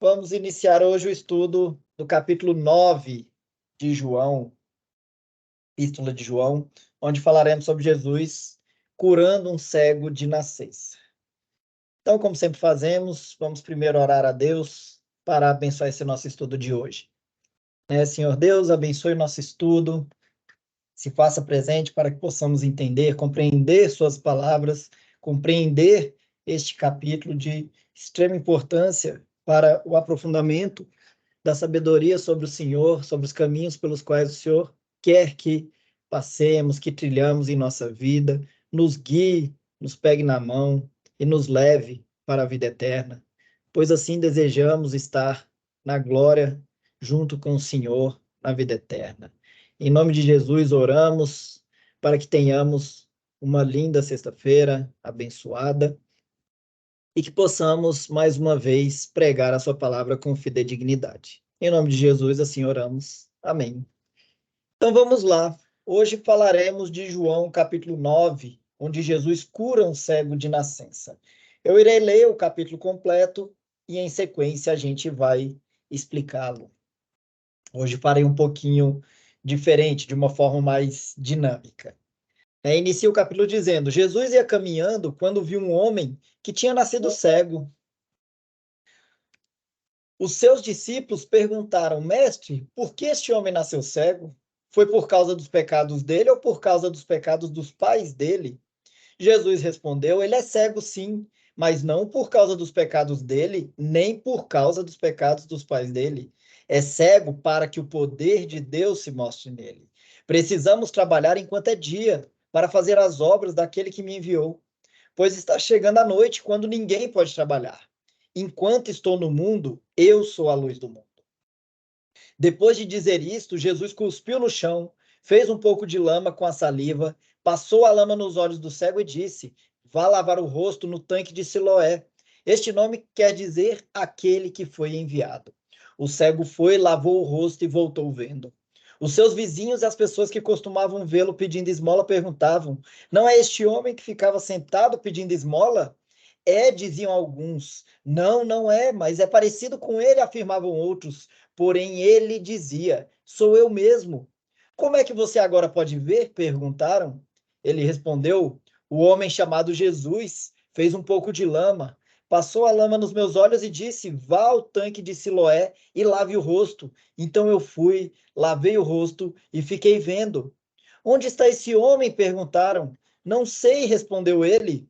Vamos iniciar hoje o estudo do capítulo 9 de João, Epístola de João, onde falaremos sobre Jesus curando um cego de nascença. Então, como sempre fazemos, vamos primeiro orar a Deus para abençoar esse nosso estudo de hoje. Senhor Deus, abençoe o nosso estudo, se faça presente para que possamos entender, compreender suas palavras, compreender este capítulo de extrema importância para o aprofundamento da sabedoria sobre o Senhor, sobre os caminhos pelos quais o Senhor quer que passemos, que trilhamos em nossa vida, nos guie, nos pegue na mão e nos leve para a vida eterna, pois assim desejamos estar na glória junto com o Senhor na vida eterna. Em nome de Jesus oramos para que tenhamos uma linda sexta-feira abençoada e que possamos, mais uma vez, pregar a sua palavra com fidedignidade. Em nome de Jesus, assim oramos. Amém. Então vamos lá. Hoje falaremos de João, capítulo 9, onde Jesus cura um cego de nascença. Eu irei ler o capítulo completo e, em sequência, a gente vai explicá-lo. Hoje farei um pouquinho diferente, de uma forma mais dinâmica. Inicia o capítulo dizendo: Jesus ia caminhando quando viu um homem que tinha nascido cego. Os seus discípulos perguntaram: Mestre, por que este homem nasceu cego? Foi por causa dos pecados dele ou por causa dos pecados dos pais dele? Jesus respondeu: Ele é cego, sim, mas não por causa dos pecados dele, nem por causa dos pecados dos pais dele. É cego para que o poder de Deus se mostre nele. Precisamos trabalhar enquanto é dia, para fazer as obras daquele que me enviou, pois está chegando a noite, quando ninguém pode trabalhar. Enquanto estou no mundo, eu sou a luz do mundo. Depois de dizer isto, Jesus cuspiu no chão, fez um pouco de lama com a saliva, passou a lama nos olhos do cego e disse: Vá lavar o rosto no tanque de Siloé. Este nome quer dizer aquele que foi enviado. O cego foi, lavou o rosto e voltou vendo. Os seus vizinhos e as pessoas que costumavam vê-lo pedindo esmola perguntavam: Não é este homem que ficava sentado pedindo esmola? É, diziam alguns. Não, não é, mas é parecido com ele, afirmavam outros. Porém, ele dizia: Sou eu mesmo. Como é que você agora pode ver? Perguntaram. Ele respondeu: O homem chamado Jesus fez um pouco de lama, passou a lama nos meus olhos e disse: Vá ao tanque de Siloé e lave o rosto. Então eu fui, lavei o rosto e fiquei vendo. Onde está esse homem? Perguntaram. Não sei, respondeu ele.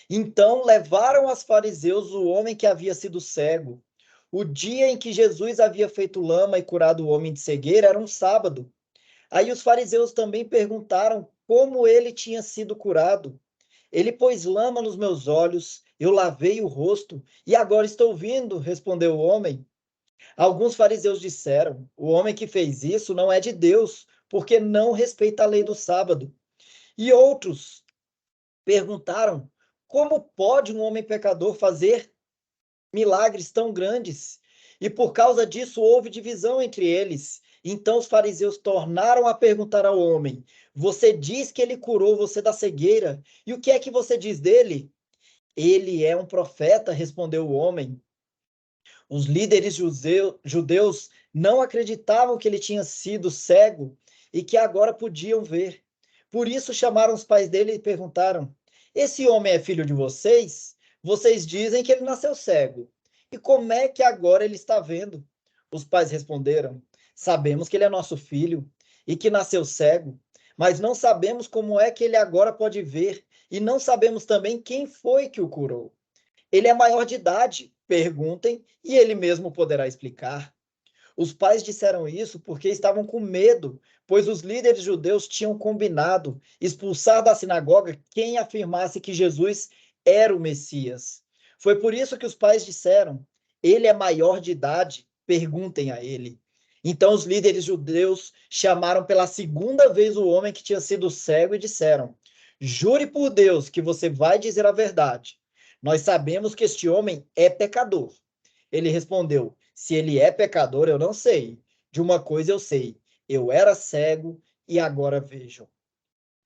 Então levaram aos fariseus o homem que havia sido cego. O dia em que Jesus havia feito lama e curado o homem de cegueira era um sábado. Aí os fariseus também perguntaram como ele tinha sido curado. Ele pôs lama nos meus olhos, eu lavei o rosto e agora estou vendo, respondeu o homem. Alguns fariseus disseram: O homem que fez isso não é de Deus, porque não respeita a lei do sábado. E outros perguntaram: Como pode um homem pecador fazer milagres tão grandes? E por causa disso houve divisão entre eles. Então os fariseus tornaram a perguntar ao homem: Você diz que ele curou você da cegueira, e o que é que você diz dele? Ele é um profeta, respondeu o homem. Os líderes judeus não acreditavam que ele tinha sido cego e que agora podiam ver. Por isso chamaram os pais dele e perguntaram: Esse homem é filho de vocês? Vocês dizem que ele nasceu cego. E como é que agora ele está vendo? Os pais responderam: Sabemos que ele é nosso filho e que nasceu cego, mas não sabemos como é que ele agora pode ver e não sabemos também quem foi que o curou. Ele é maior de idade, perguntem e ele mesmo poderá explicar. Os pais disseram isso porque estavam com medo, pois os líderes judeus tinham combinado expulsar da sinagoga quem afirmasse que Jesus era o Messias. Foi por isso que os pais disseram: Ele é maior de idade, perguntem a ele. Então os líderes judeus chamaram pela segunda vez o homem que tinha sido cego e disseram: Jure por Deus que você vai dizer a verdade. Nós sabemos que este homem é pecador. Ele respondeu: Se ele é pecador, eu não sei. De uma coisa eu sei: eu era cego e agora vejo.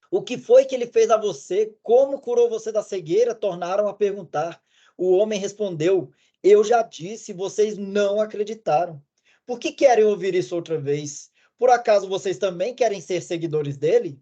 O que foi que ele fez a você? Como curou você da cegueira? Tornaram a perguntar. O homem respondeu: Eu já disse, vocês não acreditaram. Por que querem ouvir isso outra vez? Por acaso vocês também querem ser seguidores dele?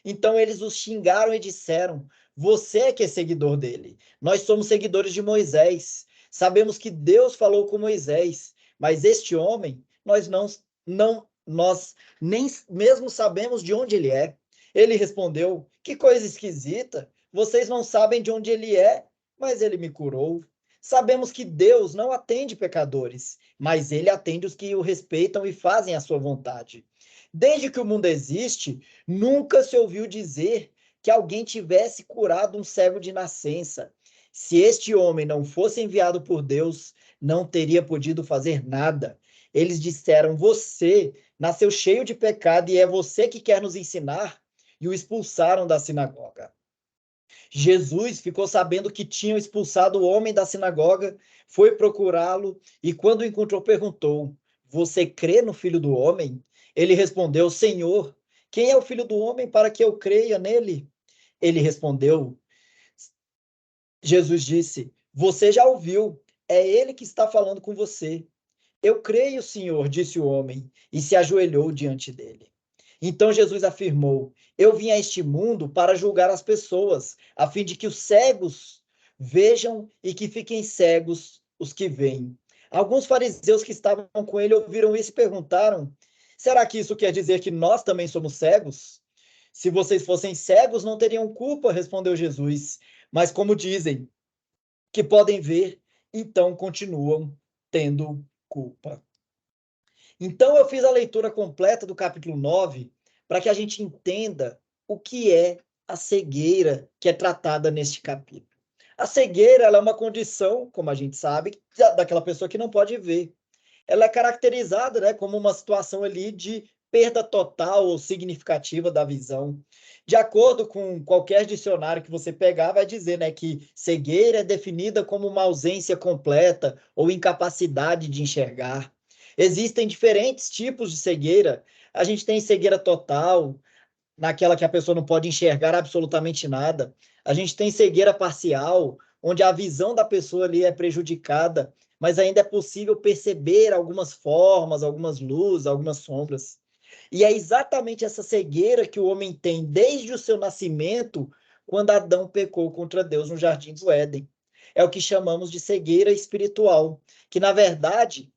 Então eles os xingaram e disseram: Você é que é seguidor dele. Nós somos seguidores de Moisés. Sabemos que Deus falou com Moisés, mas este homem, nós nem mesmo sabemos de onde ele é. Ele respondeu: Que coisa esquisita. Vocês não sabem de onde ele é, mas ele me curou. Sabemos que Deus não atende pecadores, mas ele atende os que o respeitam e fazem a sua vontade. Desde que o mundo existe, nunca se ouviu dizer que alguém tivesse curado um cego de nascença. Se este homem não fosse enviado por Deus, não teria podido fazer nada. Eles disseram: Você nasceu cheio de pecado e é você que quer nos ensinar? E o expulsaram da sinagoga. Jesus ficou sabendo que tinham expulsado o homem da sinagoga, foi procurá-lo e, quando o encontrou, perguntou: Você crê no Filho do Homem? Ele respondeu: Senhor, quem é o Filho do Homem para que eu creia nele? Ele respondeu: Jesus disse: Você já ouviu, é ele que está falando com você. Eu creio, Senhor, disse o homem, e se ajoelhou diante dele. Então Jesus afirmou: Eu vim a este mundo para julgar as pessoas, a fim de que os cegos vejam e que fiquem cegos os que veem. Alguns fariseus que estavam com ele ouviram isso e perguntaram: Será que isso quer dizer que nós também somos cegos? Se vocês fossem cegos, não teriam culpa, respondeu Jesus. Mas como dizem que podem ver, então continuam tendo culpa. Então, eu fiz a leitura completa do capítulo 9 para que a gente entenda o que é a cegueira que é tratada neste capítulo. A cegueira ela é uma condição, como a gente sabe, daquela pessoa que não pode ver. Ela é caracterizada, né, como uma situação ali de perda total ou significativa da visão. De acordo com qualquer dicionário que você pegar, vai dizer, né, que cegueira é definida como uma ausência completa ou incapacidade de enxergar. Existem diferentes tipos de cegueira. A gente tem cegueira total, naquela que a pessoa não pode enxergar absolutamente nada. A gente tem cegueira parcial, onde a visão da pessoa ali é prejudicada, mas ainda é possível perceber algumas formas, algumas luzes, algumas sombras. E é exatamente essa cegueira que o homem tem desde o seu nascimento, quando Adão pecou contra Deus no jardim do Éden. É o que chamamos de cegueira espiritual, que na verdade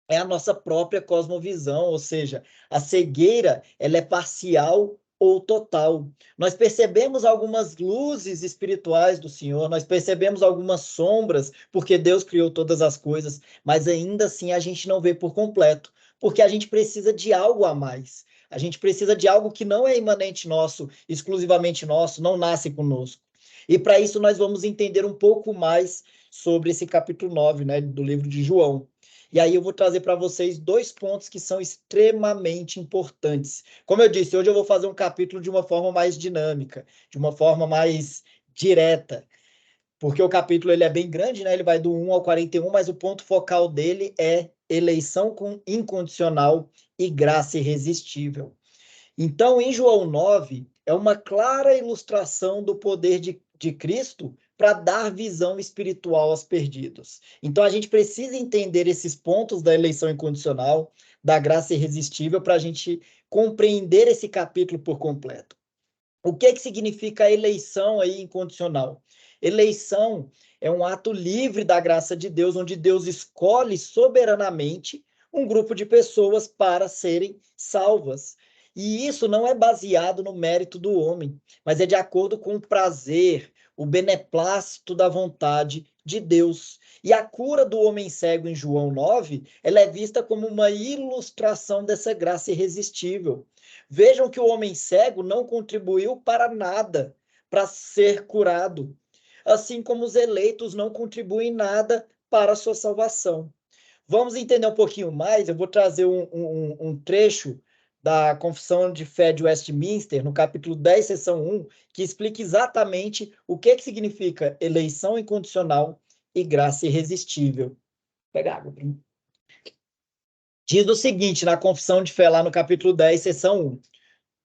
é a nossa própria cosmovisão, ou seja, a cegueira ela é parcial ou total. Nós percebemos algumas luzes espirituais do Senhor, nós percebemos algumas sombras, porque Deus criou todas as coisas, mas ainda assim a gente não vê por completo, porque a gente precisa de algo a mais. A gente precisa de algo que não é imanente nosso, exclusivamente nosso, não nasce conosco. E para isso nós vamos entender um pouco mais sobre esse capítulo 9, né, do livro de João. E aí eu vou trazer para vocês dois pontos que são extremamente importantes. Como eu disse, hoje eu vou fazer um capítulo de uma forma mais dinâmica, de uma forma mais direta, porque o capítulo ele é bem grande, né? Ele vai do 1 ao 41, mas o ponto focal dele é eleição incondicional e graça irresistível. Então, em João 9, é uma clara ilustração do poder de Cristo para dar visão espiritual aos perdidos. Então, a gente precisa entender esses pontos da eleição incondicional, da graça irresistível, para a gente compreender esse capítulo por completo. O que significa a eleição aí incondicional? Eleição é um ato livre da graça de Deus, onde Deus escolhe soberanamente um grupo de pessoas para serem salvas. E isso não é baseado no mérito do homem, mas é de acordo com o prazer, o beneplácito da vontade de Deus. E a cura do homem cego em João 9, ela é vista como uma ilustração dessa graça irresistível. Vejam que o homem cego não contribuiu para nada para ser curado, assim como os eleitos não contribuem nada para a sua salvação. Vamos entender um pouquinho mais. Eu vou trazer um trecho da Confissão de Fé de Westminster, no capítulo 10, seção 1, que explica exatamente o que significa eleição incondicional e graça irresistível. Vou pegar água. Diz o seguinte, na Confissão de Fé, lá no capítulo 10, seção 1.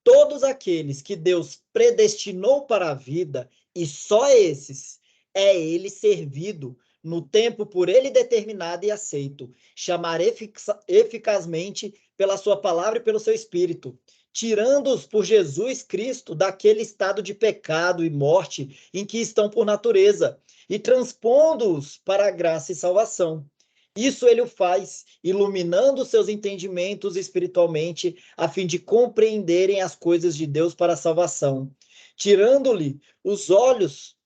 Todos aqueles que Deus predestinou para a vida, e só esses, é ele servido, no tempo por ele determinado e aceito, chamar eficazmente pela sua palavra e pelo seu espírito, tirando-os por Jesus Cristo daquele estado de pecado e morte em que estão por natureza, e transpondo-os para a graça e salvação. Isso ele o faz, iluminando seus entendimentos espiritualmente, a fim de compreenderem as coisas de Deus para a salvação, tirando-lhe os olhos,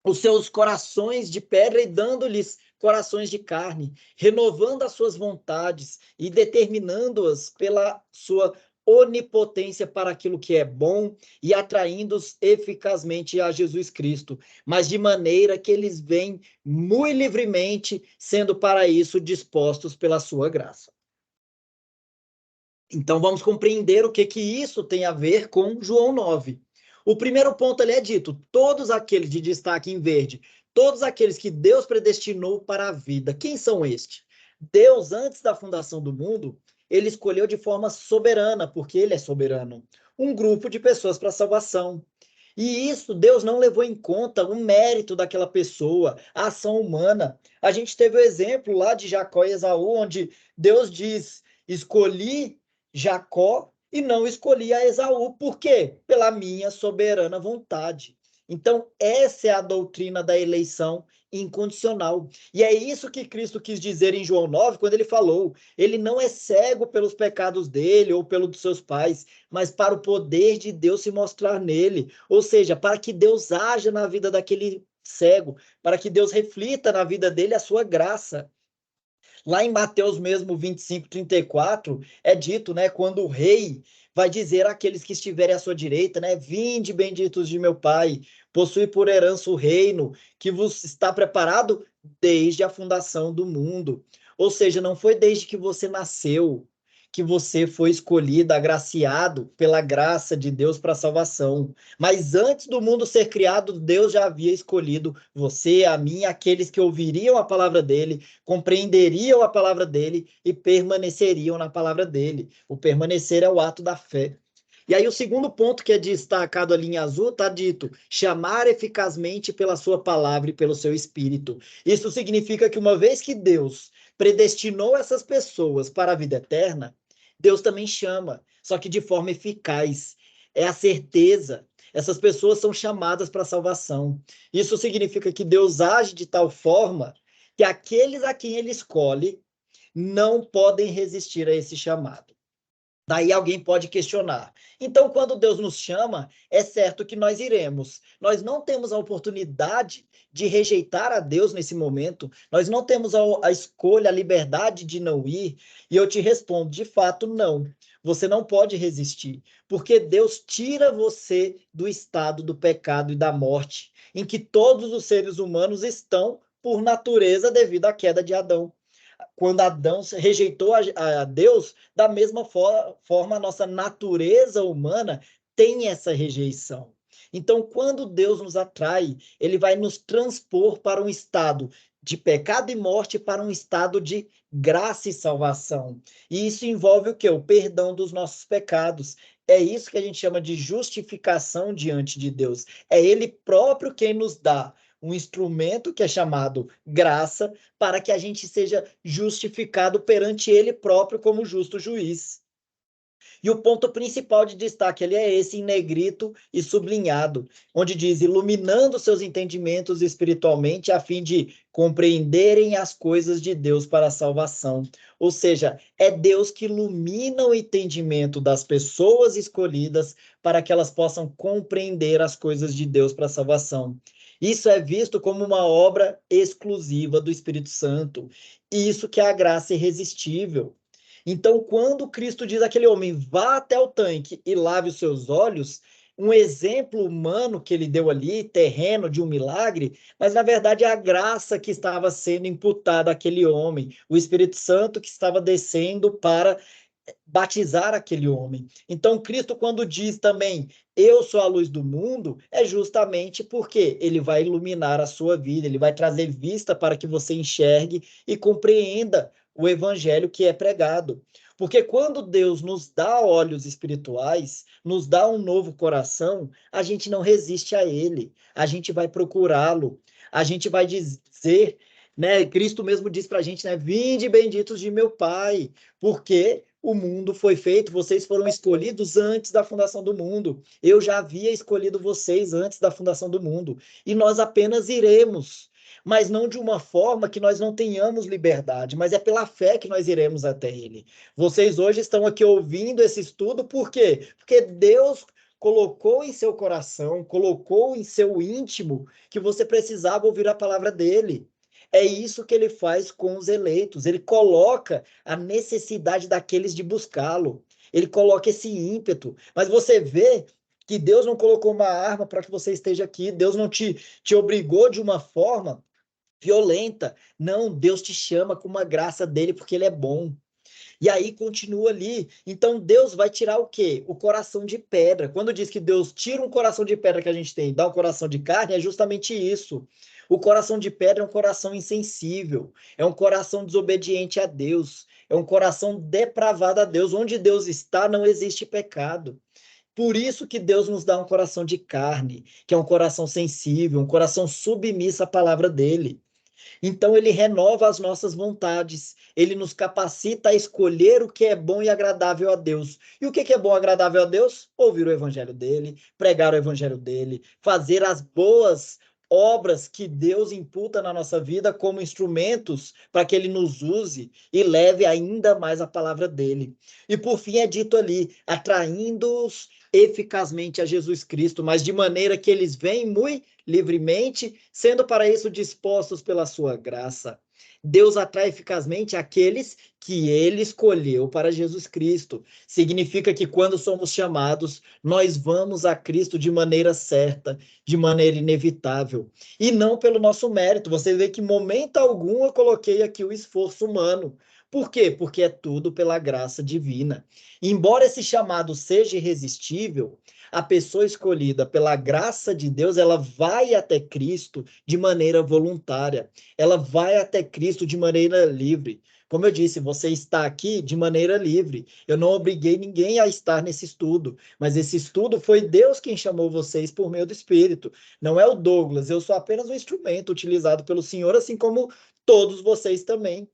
os seus corações de pedra e dando-lhes corações de carne, renovando as suas vontades e determinando-as pela sua onipotência para aquilo que é bom e atraindo-os eficazmente a Jesus Cristo, mas de maneira que eles vêm muito livremente, sendo para isso dispostos pela sua graça. Então vamos compreender o que isso tem a ver com João 9. O primeiro ponto ali é dito: todos aqueles de destaque em verde, todos aqueles que Deus predestinou para a vida. Quem são estes? Deus, antes da fundação do mundo, ele escolheu de forma soberana, porque ele é soberano, um grupo de pessoas para a salvação. E isso Deus não levou em conta o mérito daquela pessoa, a ação humana. A gente teve o exemplo lá de Jacó e Esaú, onde Deus diz: escolhi Jacó e não escolhi a Esaú. Por quê? Pela minha soberana vontade. Então, essa é a doutrina da eleição incondicional. E é isso que Cristo quis dizer em João 9, quando ele falou: ele não é cego pelos pecados dele ou pelos dos seus pais, mas para o poder de Deus se mostrar nele. Ou seja, para que Deus haja na vida daquele cego, para que Deus reflita na vida dele a sua graça. Lá em Mateus mesmo 25:34, é dito, né, quando o rei vai dizer àqueles que estiverem à sua direita, né, vinde benditos de meu Pai, possui por herança o reino que vos está preparado desde a fundação do mundo. Ou seja, não foi desde que você nasceu que você foi escolhido, agraciado pela graça de Deus para a salvação. Mas antes do mundo ser criado, Deus já havia escolhido você, a mim, aqueles que ouviriam a palavra dele, compreenderiam a palavra dele e permaneceriam na palavra dele. O permanecer é o ato da fé. E aí o segundo ponto que é destacado ali em azul está dito: chamar eficazmente pela sua palavra e pelo seu espírito. Isso significa que uma vez que Deus predestinou essas pessoas para a vida eterna, Deus também chama, só que de forma eficaz. É a certeza. Essas pessoas são chamadas para a salvação. Isso significa que Deus age de tal forma que aqueles a quem ele escolhe não podem resistir a esse chamado. Daí alguém pode questionar: então, quando Deus nos chama, é certo que nós iremos. Nós não temos a oportunidade de rejeitar a Deus nesse momento, nós não temos a escolha, a liberdade de não ir. E eu te respondo: de fato, não. Você não pode resistir, porque Deus tira você do estado do pecado e da morte, em que todos os seres humanos estão por natureza devido à queda de Adão. Quando Adão rejeitou a Deus, da mesma forma, a nossa natureza humana tem essa rejeição. Então, quando Deus nos atrai, ele vai nos transpor para um estado de pecado e morte para um estado de graça e salvação. E isso envolve o quê? O perdão dos nossos pecados. É isso que a gente chama de justificação diante de Deus. É ele próprio quem nos dá um instrumento que é chamado graça, para que a gente seja justificado perante ele próprio como justo juiz. E o ponto principal de destaque ali é esse em negrito e sublinhado, onde diz: iluminando seus entendimentos espiritualmente, a fim de compreenderem as coisas de Deus para a salvação. Ou seja, é Deus que ilumina o entendimento das pessoas escolhidas para que elas possam compreender as coisas de Deus para a salvação. Isso é visto como uma obra exclusiva do Espírito Santo. Isso que é a graça irresistível. Então, quando Cristo diz àquele homem: vá até o tanque e lave os seus olhos, um exemplo humano que ele deu ali, terreno de um milagre, mas na verdade é a graça que estava sendo imputada àquele homem, o Espírito Santo que estava descendo para batizar aquele homem. Então, Cristo, quando diz também: eu sou a luz do mundo, é justamente porque ele vai iluminar a sua vida, ele vai trazer vista para que você enxergue e compreenda o evangelho que é pregado. Porque quando Deus nos dá olhos espirituais, nos dá um novo coração, a gente não resiste a ele, a gente vai procurá-lo. a gente vai dizer, né? Cristo mesmo diz para a gente, né? Vinde benditos de meu Pai, porque o mundo foi feito, vocês foram escolhidos antes da fundação do mundo. Eu já havia escolhido vocês antes da fundação do mundo. E nós apenas iremos, mas não de uma forma que nós não tenhamos liberdade, mas é pela fé que nós iremos até Ele. Vocês hoje estão aqui ouvindo esse estudo, por quê? Porque Deus colocou em seu coração, colocou em seu íntimo que você precisava ouvir a palavra dele. É isso que ele faz com os eleitos. Ele coloca a necessidade daqueles de buscá-lo. Ele coloca esse ímpeto. Mas você vê que Deus não colocou uma arma para que você esteja aqui. Deus não te obrigou de uma forma violenta. Não, Deus te chama com uma graça dele porque ele é bom. E aí continua ali. Então Deus vai tirar o quê? O coração de pedra. Quando diz que Deus tira um coração de pedra que a gente tem e dá um coração de carne, é justamente isso. O coração de pedra é um coração insensível, é um coração desobediente a Deus, é um coração depravado a Deus. Onde Deus está, não existe pecado. Por isso que Deus nos dá um coração de carne, que é um coração sensível, um coração submisso à palavra dele. Então, ele renova as nossas vontades, ele nos capacita a escolher o que é bom e agradável a Deus. E o que é bom e agradável a Deus? Ouvir o evangelho dele, pregar o evangelho dele, fazer as boas obras que Deus imputa na nossa vida como instrumentos para que ele nos use e leve ainda mais a palavra dele. E por fim é dito ali, atraindo-os eficazmente a Jesus Cristo, mas de maneira que eles vêm muito livremente, sendo para isso dispostos pela sua graça. Deus atrai eficazmente aqueles que ele escolheu para Jesus Cristo. Significa que quando somos chamados, nós vamos a Cristo de maneira certa, de maneira inevitável, e não pelo nosso mérito. Você vê que em momento algum eu coloquei aqui o esforço humano. Por quê? Porque é tudo pela graça divina. Embora esse chamado seja irresistível, a pessoa escolhida pela graça de Deus, ela vai até Cristo de maneira voluntária. Ela vai até Cristo de maneira livre. Como eu disse, você está aqui de maneira livre. Eu não obriguei ninguém a estar nesse estudo, mas esse estudo foi Deus quem chamou vocês por meio do Espírito. Não é o Douglas, eu sou apenas um instrumento utilizado pelo Senhor, assim como todos vocês também.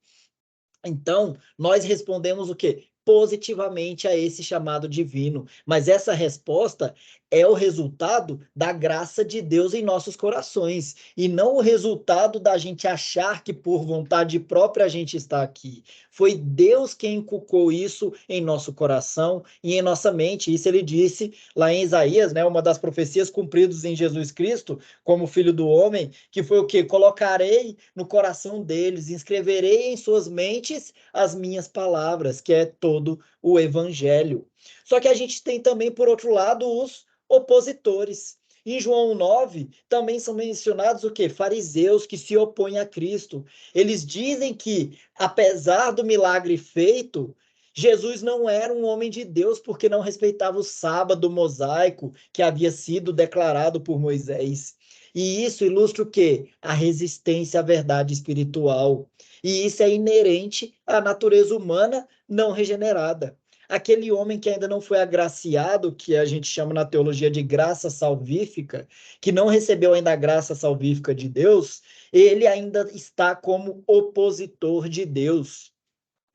Então, nós respondemos o quê? Positivamente a esse chamado divino. Mas essa resposta é o resultado da graça de Deus em nossos corações, e não o resultado da gente achar que por vontade própria a gente está aqui. Foi Deus quem inculcou isso em nosso coração e em nossa mente. Isso ele disse lá em Isaías, né, uma das profecias cumpridas em Jesus Cristo, como Filho do Homem, que foi o quê? Colocarei no coração deles, inscreverei em suas mentes as minhas palavras, que é todo o evangelho. Só que a gente tem também, por outro lado, os opositores. Em João 9, também são mencionados o quê? Fariseus que se opõem a Cristo. Eles dizem que, apesar do milagre feito, Jesus não era um homem de Deus porque não respeitava o sábado mosaico que havia sido declarado por Moisés. E isso ilustra o quê? A resistência à verdade espiritual. E isso é inerente à natureza humana não regenerada. Aquele homem que ainda não foi agraciado, que a gente chama na teologia de graça salvífica, que não recebeu ainda a graça salvífica de Deus, ele ainda está como opositor de Deus.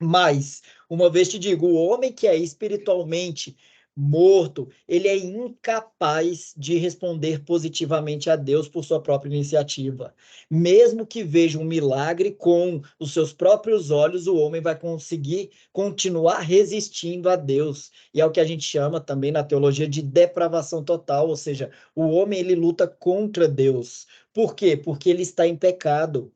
Mas, uma vez te digo, o homem que é espiritualmente morto, ele é incapaz de responder positivamente a Deus por sua própria iniciativa. Mesmo que veja um milagre com os seus próprios olhos, o homem vai conseguir continuar resistindo a Deus. E é o que a gente chama também na teologia de depravação total, ou seja, o homem ele luta contra Deus. Por quê? Porque ele está em pecado.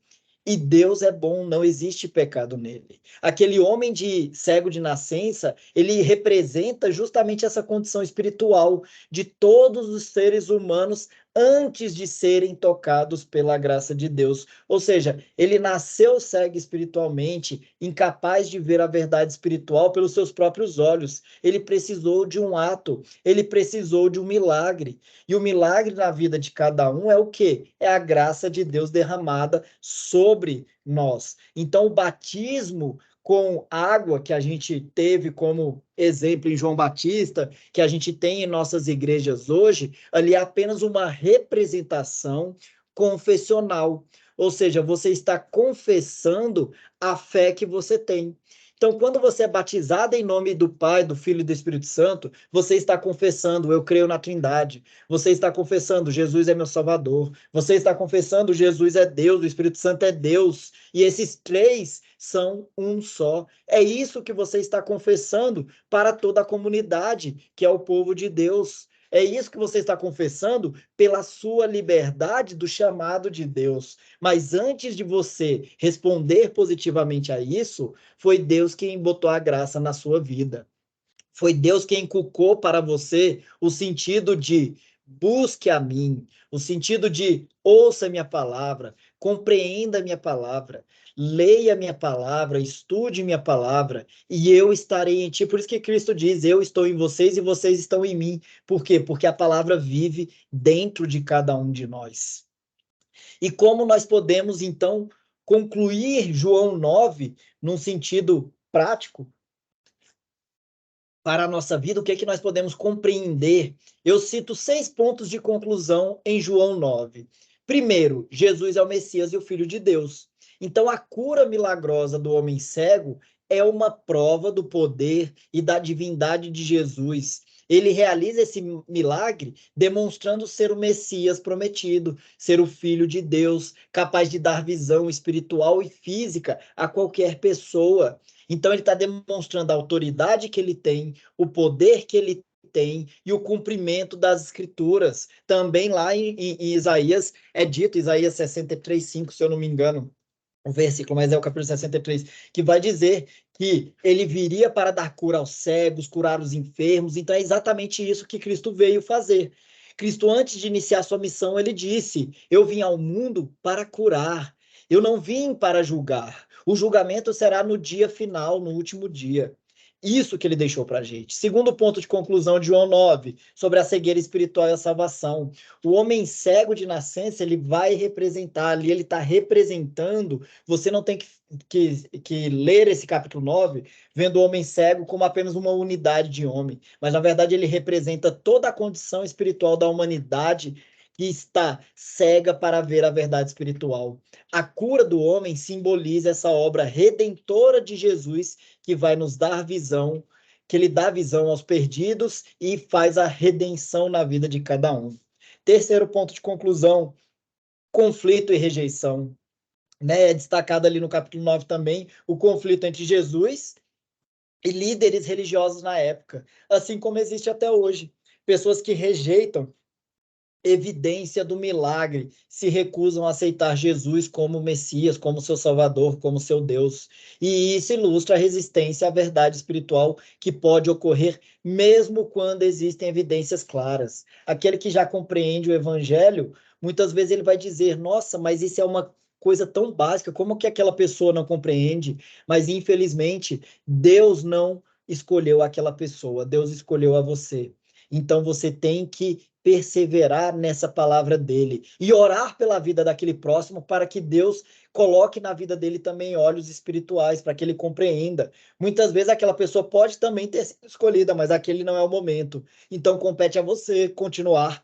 E Deus é bom, não existe pecado nele. Aquele homem de cego de nascença, ele representa justamente essa condição espiritual de todos os seres humanos antes de serem tocados pela graça de Deus. Ou seja, ele nasceu cego espiritualmente, incapaz de ver a verdade espiritual pelos seus próprios olhos. Ele precisou de um ato, ele precisou de um milagre. E o milagre na vida de cada um é o quê? É a graça de Deus derramada sobre nós. Então, o batismo com água que a gente teve como exemplo em João Batista, que a gente tem em nossas igrejas hoje, ali é apenas uma representação confessional, ou seja, você está confessando a fé que você tem. Então, quando você é batizado em nome do Pai, do Filho e do Espírito Santo, você está confessando, eu creio na Trindade. Você está confessando, Jesus é meu Salvador. Você está confessando, Jesus é Deus, o Espírito Santo é Deus. E esses três são um só. É isso que você está confessando para toda a comunidade, que é o povo de Deus. É isso que você está confessando pela sua liberdade do chamado de Deus. Mas antes de você responder positivamente a isso, foi Deus quem botou a graça na sua vida. Foi Deus quem inculcou para você o sentido de busque a mim, o sentido de ouça minha palavra, compreenda minha palavra, leia minha palavra, estude minha palavra, e eu estarei em ti. Por isso que Cristo diz: eu estou em vocês e vocês estão em mim. Por quê? Porque a palavra vive dentro de cada um de nós. E como nós podemos, então, concluir João 9 num sentido prático? Para a nossa vida, o que é que nós podemos compreender? Eu cito 6 pontos de conclusão em João 9. Primeiro, Jesus é o Messias e o Filho de Deus. Então, a cura milagrosa do homem cego é uma prova do poder e da divindade de Jesus. Ele realiza esse milagre demonstrando ser o Messias prometido, ser o Filho de Deus, capaz de dar visão espiritual e física a qualquer pessoa. Então, ele está demonstrando a autoridade que ele tem, o poder que ele tem e o cumprimento das escrituras. Também lá em Isaías é dito, Isaías 63:5, se eu não me engano, o versículo, mas é o capítulo 63, que vai dizer que ele viria para dar cura aos cegos, curar os enfermos. Então, é exatamente isso que Cristo veio fazer. Cristo, antes de iniciar sua missão, ele disse: eu vim ao mundo para curar, eu não vim para julgar. O julgamento será no dia final, no último dia. Isso que ele deixou para a gente. Segundo ponto de conclusão de João 9, sobre a cegueira espiritual e a salvação. O homem cego de nascença, ele vai representar ali, ele está representando. Você não tem que ler esse capítulo 9 vendo o homem cego como apenas uma unidade de homem, mas na verdade ele representa toda a condição espiritual da humanidade que está cega para ver a verdade espiritual. A cura do homem simboliza essa obra redentora de Jesus que vai nos dar visão, que ele dá visão aos perdidos e faz a redenção na vida de cada um. Terceiro ponto de conclusão, conflito e rejeição. Né? É destacado ali no capítulo 9 também o conflito entre Jesus e líderes religiosos na época, assim como existe até hoje. Pessoas que rejeitam evidência do milagre, se recusam a aceitar Jesus como Messias, como seu Salvador, como seu Deus. E isso ilustra a resistência à verdade espiritual que pode ocorrer mesmo quando existem evidências claras. Aquele que já compreende o Evangelho, muitas vezes ele vai dizer: nossa, mas isso é uma coisa tão básica, como que aquela pessoa não compreende? Mas infelizmente, Deus não escolheu aquela pessoa, Deus escolheu a você. Então você tem que perseverar nessa palavra dele e orar pela vida daquele próximo para que Deus coloque na vida dele também olhos espirituais, para que ele compreenda. Muitas vezes aquela pessoa pode também ter sido escolhida, mas aquele não é o momento. Então compete a você continuar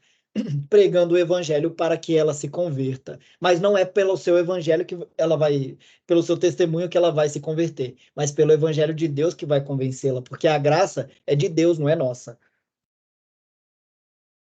pregando o evangelho para que ela se converta. Mas não é pelo seu evangelho que ela vai, pelo seu testemunho que ela vai se converter, mas pelo evangelho de Deus que vai convencê-la, porque a graça é de Deus, não é nossa.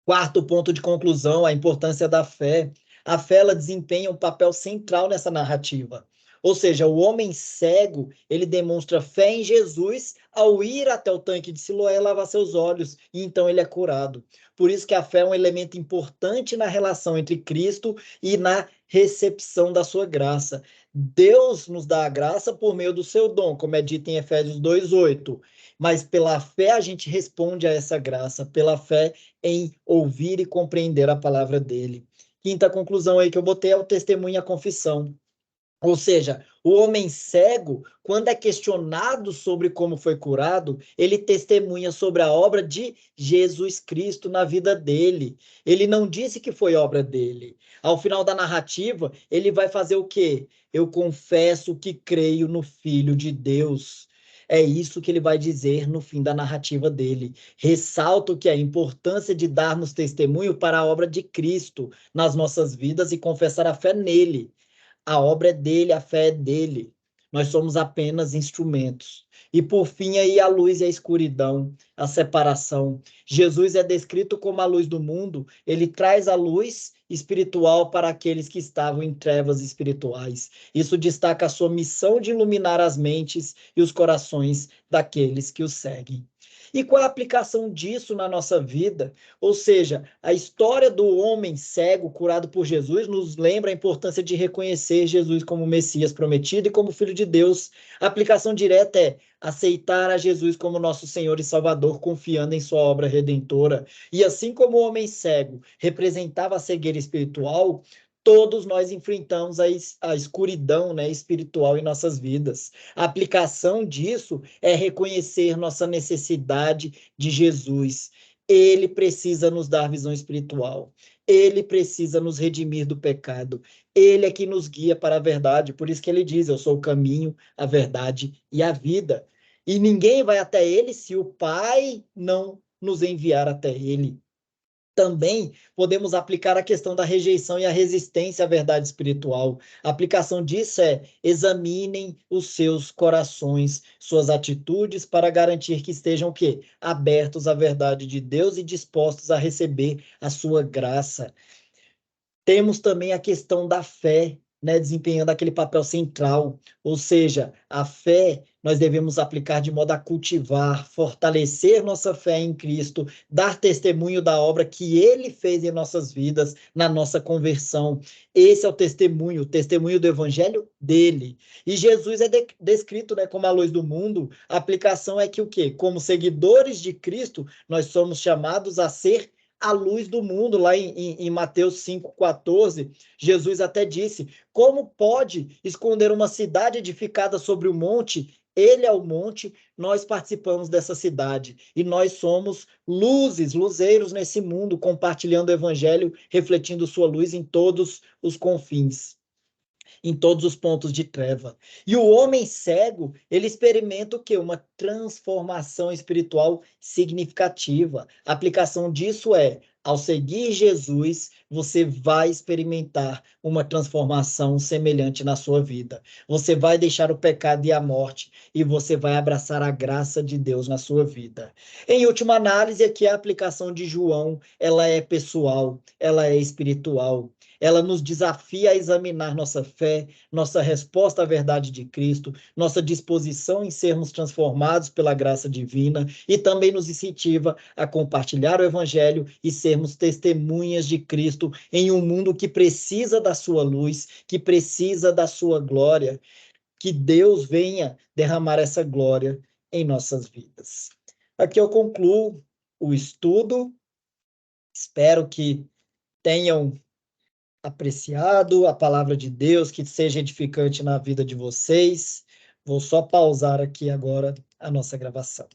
Quarto ponto de conclusão, a importância da fé. A fé ela desempenha um papel central nessa narrativa. Ou seja, o homem cego, ele demonstra fé em Jesus ao ir até o tanque de Siloé lavar seus olhos, e então ele é curado. Por isso que a fé é um elemento importante na relação entre Cristo e na recepção da sua graça. Deus nos dá a graça por meio do seu dom, como é dito em Efésios 2:8. Mas pela fé a gente responde a essa graça, pela fé em ouvir e compreender a palavra dele. Quinta conclusão aí que eu botei é o testemunho e a confissão. Ou seja, o homem cego, quando é questionado sobre como foi curado, ele testemunha sobre a obra de Jesus Cristo na vida dele. Ele não disse que foi obra dele. Ao final da narrativa, ele vai fazer o quê? Eu confesso que creio no Filho de Deus. É isso que ele vai dizer no fim da narrativa dele. Ressalto que a importância de darmos testemunho para a obra de Cristo nas nossas vidas e confessar a fé nele. A obra é dele, a fé é dele. Nós somos apenas instrumentos. E por fim, aí a luz e a escuridão, a separação. Jesus é descrito como a luz do mundo, ele traz a luz espiritual para aqueles que estavam em trevas espirituais. Isso destaca a sua missão de iluminar as mentes e os corações daqueles que o seguem. E qual é a aplicação disso na nossa vida? Ou seja, a história do homem cego curado por Jesus nos lembra a importância de reconhecer Jesus como Messias prometido e como Filho de Deus. A aplicação direta é aceitar a Jesus como nosso Senhor e Salvador, confiando em sua obra redentora. E assim como o homem cego representava a cegueira espiritual, todos nós enfrentamos a escuridão, né, espiritual em nossas vidas. A aplicação disso é reconhecer nossa necessidade de Jesus. Ele precisa nos dar visão espiritual. Ele precisa nos redimir do pecado. Ele é que nos guia para a verdade. Por isso que ele diz: eu sou o caminho, a verdade e a vida. E ninguém vai até ele se o Pai não nos enviar até ele. Também podemos aplicar a questão da rejeição e a resistência à verdade espiritual. A aplicação disso é: examinem os seus corações, suas atitudes, para garantir que estejam o quê? Abertos à verdade de Deus e dispostos a receber a sua graça. Temos também a questão da fé, né, desempenhando aquele papel central, ou seja, a fé nós devemos aplicar de modo a cultivar, fortalecer nossa fé em Cristo, dar testemunho da obra que Ele fez em nossas vidas, na nossa conversão. Esse é o testemunho do Evangelho dele. E Jesus é descrito, né, como a luz do mundo. A aplicação é que o quê? Como seguidores de Cristo, nós somos chamados a ser a luz do mundo. Lá em Mateus 5,14, Jesus até disse: como pode esconder uma cidade edificada sobre o monte? Ele é o monte, nós participamos dessa cidade. E nós somos luzes, luzeiros nesse mundo, compartilhando o evangelho, refletindo sua luz em todos os confins, em todos os pontos de treva. E o homem cego, ele experimenta o quê? Uma transformação espiritual significativa. A aplicação disso é: ao seguir Jesus, você vai experimentar uma transformação semelhante na sua vida. Você vai deixar o pecado e a morte e você vai abraçar a graça de Deus na sua vida. Em última análise, aqui a aplicação de João, ela é pessoal, ela é espiritual. Ela nos desafia a examinar nossa fé, nossa resposta à verdade de Cristo, nossa disposição em sermos transformados pela graça divina, e também nos incentiva a compartilhar o Evangelho e sermos testemunhas de Cristo em um mundo que precisa da sua luz, que precisa da sua glória. Que Deus venha derramar essa glória em nossas vidas. Aqui eu concluo o estudo. Espero que tenham apreciado a palavra de Deus, que seja edificante na vida de vocês. Vou só pausar aqui agora a nossa gravação.